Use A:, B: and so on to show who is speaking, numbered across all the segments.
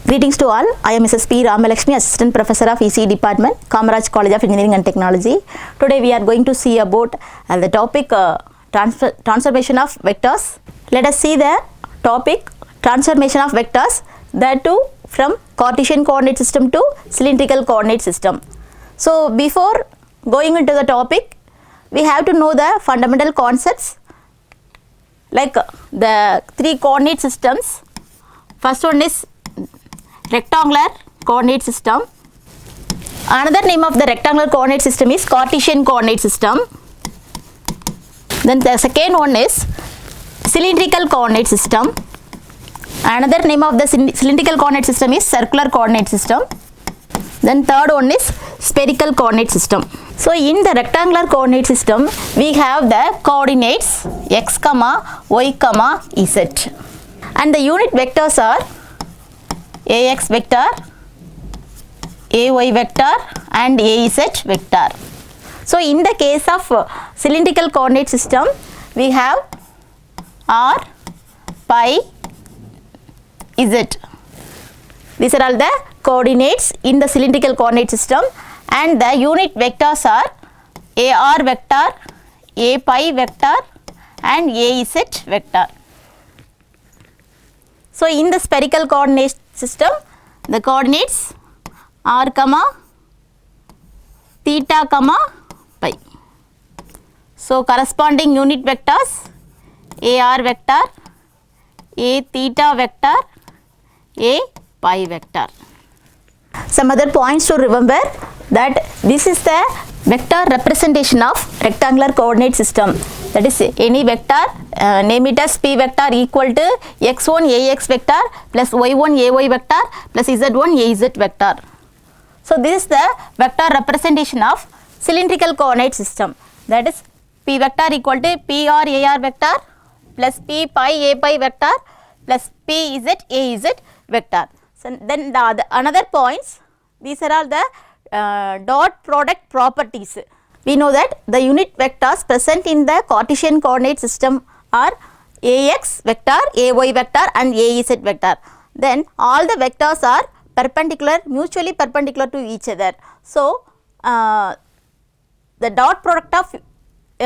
A: Greetings to all. I am Mrs. P. Ramalakshmi, Assistant Professor of ECE Department, Kamaraj College of Engineering and Technology. Today we are going to see about the topic transformation of vectors. Let us see the topic transformation of vectors, that too from Cartesian coordinate system to cylindrical coordinate system. So before going into the topic, we have to know the fundamental concepts like the three coordinate systems. First one is rectangular coordinate system. Another name of the rectangular coordinate system is Cartesian coordinate system. Then the second one is cylindrical coordinate system. Another name of the cylindrical coordinate system is circular coordinate system. Then third one is spherical coordinate system. So in the rectangular coordinate system, we have the coordinates x, y, z. And the unit vectors are ax vector, ay vector and az vector. So in the case of cylindrical coordinate system, we have r, pi, z. These are all the coordinates in the cylindrical coordinate system, and the unit vectors are ar vector, a pi vector and az vector. So in the spherical coordinate system, the coordinates r, theta, pi. So corresponding unit vectors ar vector, a theta vector, a pi vector. Some other points to remember, that this is the vector representation of rectangular coordinate system. That is, any vector, name it as p vector equal to x1 ax vector plus y1 ay vector plus z1 az vector. So this is the vector representation of cylindrical coordinate system. That is, p vector equal to p or ar vector plus p pi a pi vector plus p z az vector. So then the another points, these are all the dot product properties. We know that the unit vectors present in the Cartesian coordinate system are ax vector, ay vector and az vector. Then all the vectors are perpendicular, mutually perpendicular to each other. So the dot product of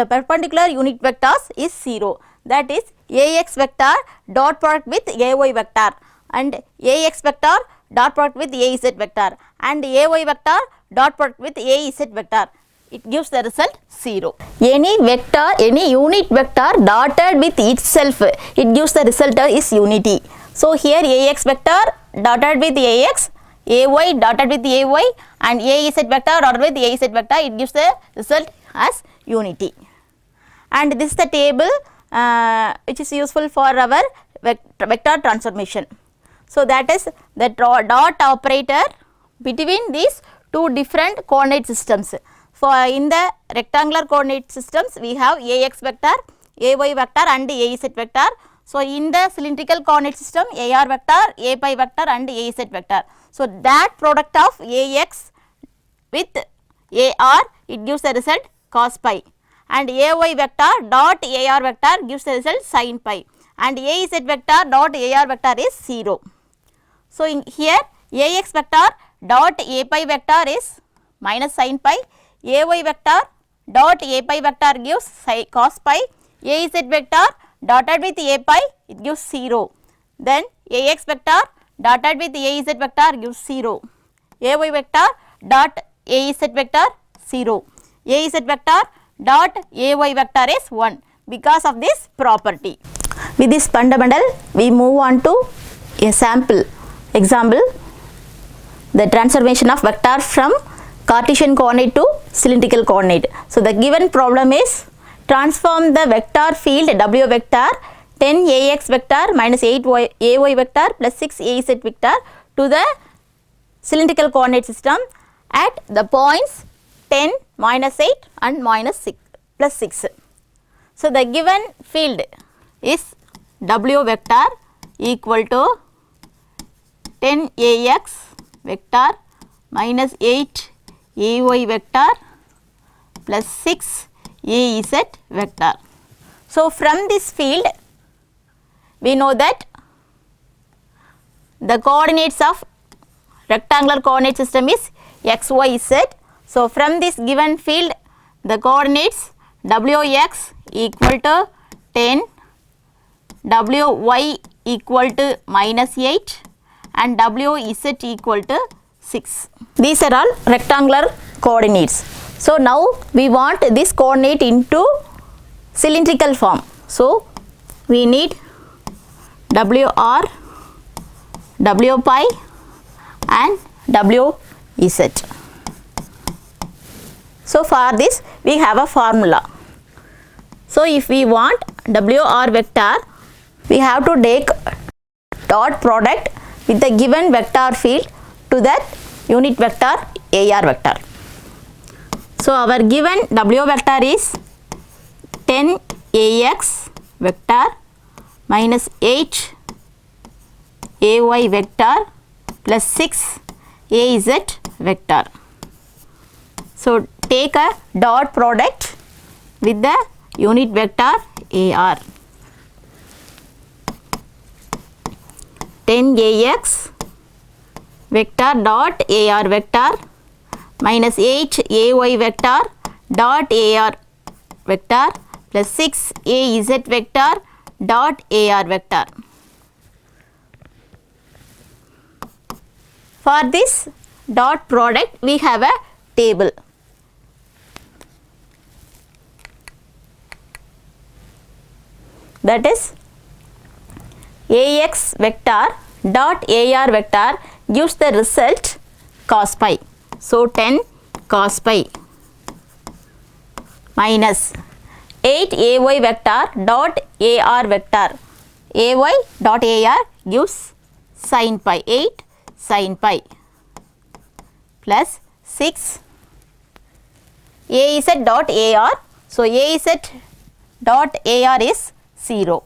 A: perpendicular unit vectors is 0. That is, ax vector dot product with ay vector and ax vector dot product with az vector and ay vector dot product with az vector. It gives the result 0. Any vector, any unit vector dotted with itself, it gives the result is unity. So here ax vector dotted with ax, ay dotted with ay and az vector dotted with az vector, it gives the result as unity. And this is the table which is useful for our vector transformation. So that is the dot operator between these two different coordinate systems. For in the rectangular coordinate systems, we have ax vector, ay vector and az vector. So in the cylindrical coordinate system, ar vector, a pi vector and az vector. So that product of ax with ar, it gives the result cos pi, and ay vector dot ar vector gives the result sin pi, and az vector dot ar vector is 0. So in here ax vector dot a pi vector is minus sin pi, ay vector dot a pi vector gives cos pi, az vector dotted with a pi, it gives 0. Then ax vector dotted with az vector gives 0, ay vector dot az vector 0, az vector dot ay vector is 1 because of this property. With this fundamental, we move on to a sample example, the transformation of vector from Cartesian coordinate to cylindrical coordinate. So the given problem is, transform the vector field w vector 10 ax vector minus 8 ay vector plus 6 az vector to the cylindrical coordinate system at the points 10, minus 8 and minus 6 plus 6. So the given field is w vector equal to 10 ax vector minus 8 ay vector plus 6 az vector. So from this field we know that the coordinates of rectangular coordinate system is x, y, z. So from this given field, the coordinates wx equal to 10, wy equal to -8 and wz equal to 6. These are all rectangular coordinates. So now we want this coordinate into cylindrical form. So we need wr, w pi and wz. So for this we have a formula. So if we want wr vector, we have to take dot product with the given vector field to that unit vector ar vector. So our given w vector is 10 ax vector minus 8 ay vector plus 6 az vector. So take a dot product with the unit vector ar. 10 ax vector dot ar vector minus 8 ay vector dot ar vector plus 6 az vector dot ar vector. For this dot product we have a table. That is ax vector dot ar vector gives the result cos pi. So 10 cos pi minus 8 ay vector dot ar vector. Ay dot ar gives sin pi, 8 sin pi plus 6 az dot ar. So az dot ar is 0.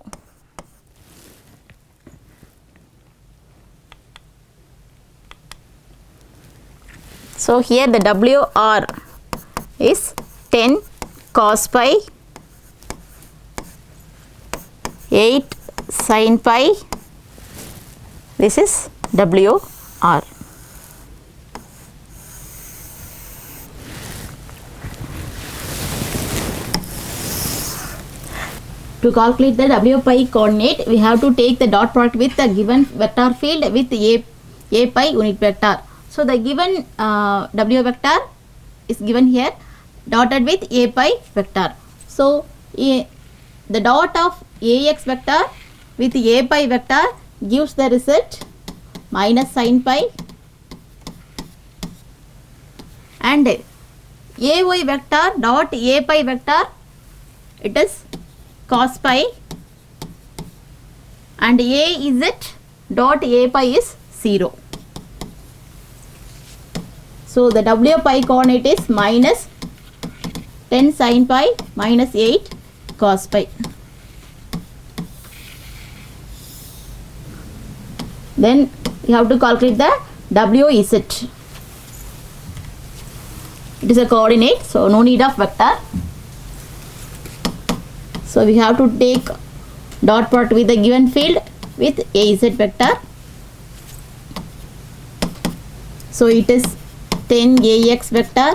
A: So here the wr is 10 cos pi, 8 sin pi. This is wr. To calculate the w pi coordinate, we have to take the dot product with the given vector field with a pi unit vector. So the given w vector is given here dotted with a pi vector. So the dot of ax vector with a pi vector gives the result minus sin pi, and ay vector dot a pi vector, it is cos pi, and az dot a pi is 0. So the w pi coordinate is minus 10 sin pi minus 8 cos pi. Then you have to calculate the wz. It is a coordinate, so no need of vector. So we have to take dot product with the given field with az vector. So it is 10 ax vector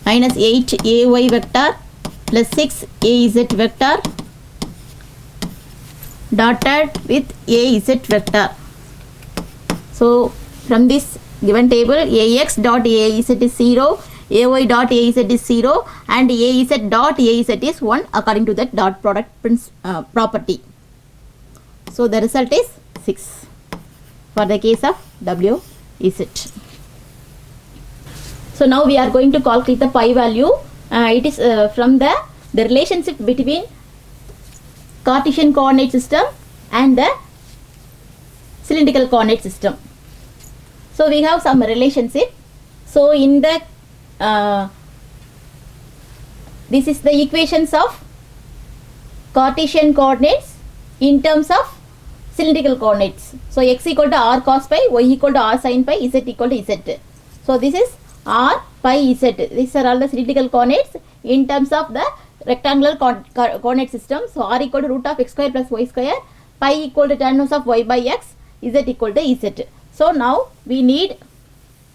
A: minus 8 ay vector plus 6 az vector dotted with az vector. So from this given table, ax dot az is 0, ay dot az is 0 and az dot az is 1 according to that dot product property. So the result is 6 for the case of wz. So now we are going to calculate the pi value. It is from the relationship between Cartesian coordinate system and the cylindrical coordinate system. So we have some relationship. So in the this is the equations of Cartesian coordinates in terms of cylindrical coordinates. So x equal to r cos pi, y equal to r sin pi, z equal to z. So this is r pi z. These are all the cylindrical coordinates in terms of the rectangular coordinate system. So r equal to root of x square plus y square, pi equal to tan inverse of y by x, z equal to z. So now we need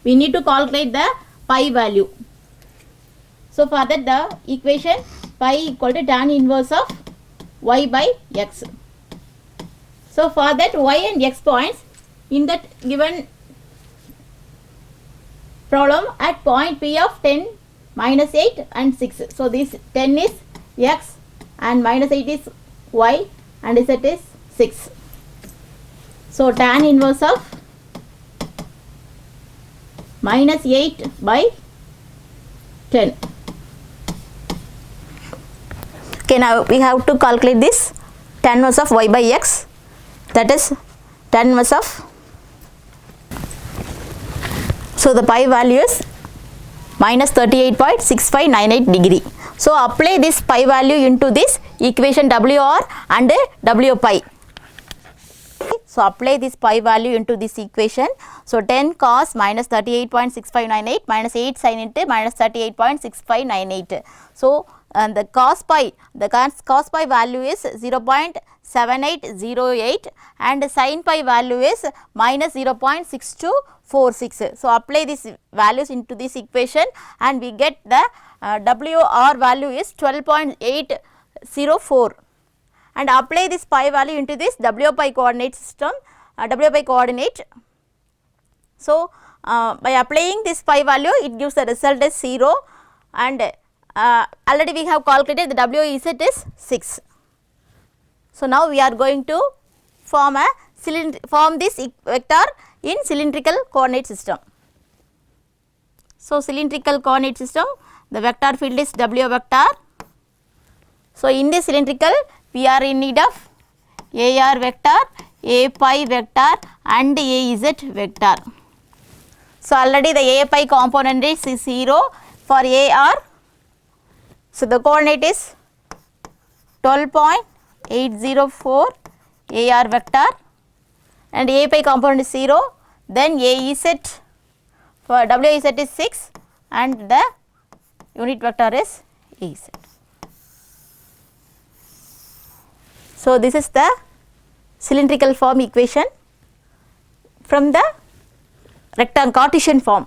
A: to calculate the pi value. So for that the equation pi equal to tan inverse of y by x. So for that y and x points in that given problem at point P of 10, minus 8 and 6. So this 10 is x and minus 8 is y and z is 6. So tan inverse of minus 8 by 10. Okay, now we have to calculate this tan inverse of y by x, that is tan inverse of, so the pi value is minus 38.6598 degree. So apply this pi value into this equation WR and W pi. So apply this pi value into this equation. So 10 cos minus 38.6598 minus 8 sin into minus 38.6598. So the cos pi value is 0.7808 and sin pi value is minus 0.6246. So apply these values into this equation and we get the WR value is 12.804. And apply this pi value into this W pi coordinate system, W pi coordinate. So by applying this pi value, it gives the result as 0, and already we have calculated the WZ is 6. So now we are going to form this vector in cylindrical coordinate system. So cylindrical coordinate system, the vector field is W vector. So in this cylindrical, we are in need of AR vector, A pi vector and AZ vector. So already the A pi component is 0 for AR. So the coordinate is 12.804 AR vector and A pi component is 0. Then AZ for WZ is 6 and the unit vector is AZ. So this is the cylindrical form equation from the Cartesian form.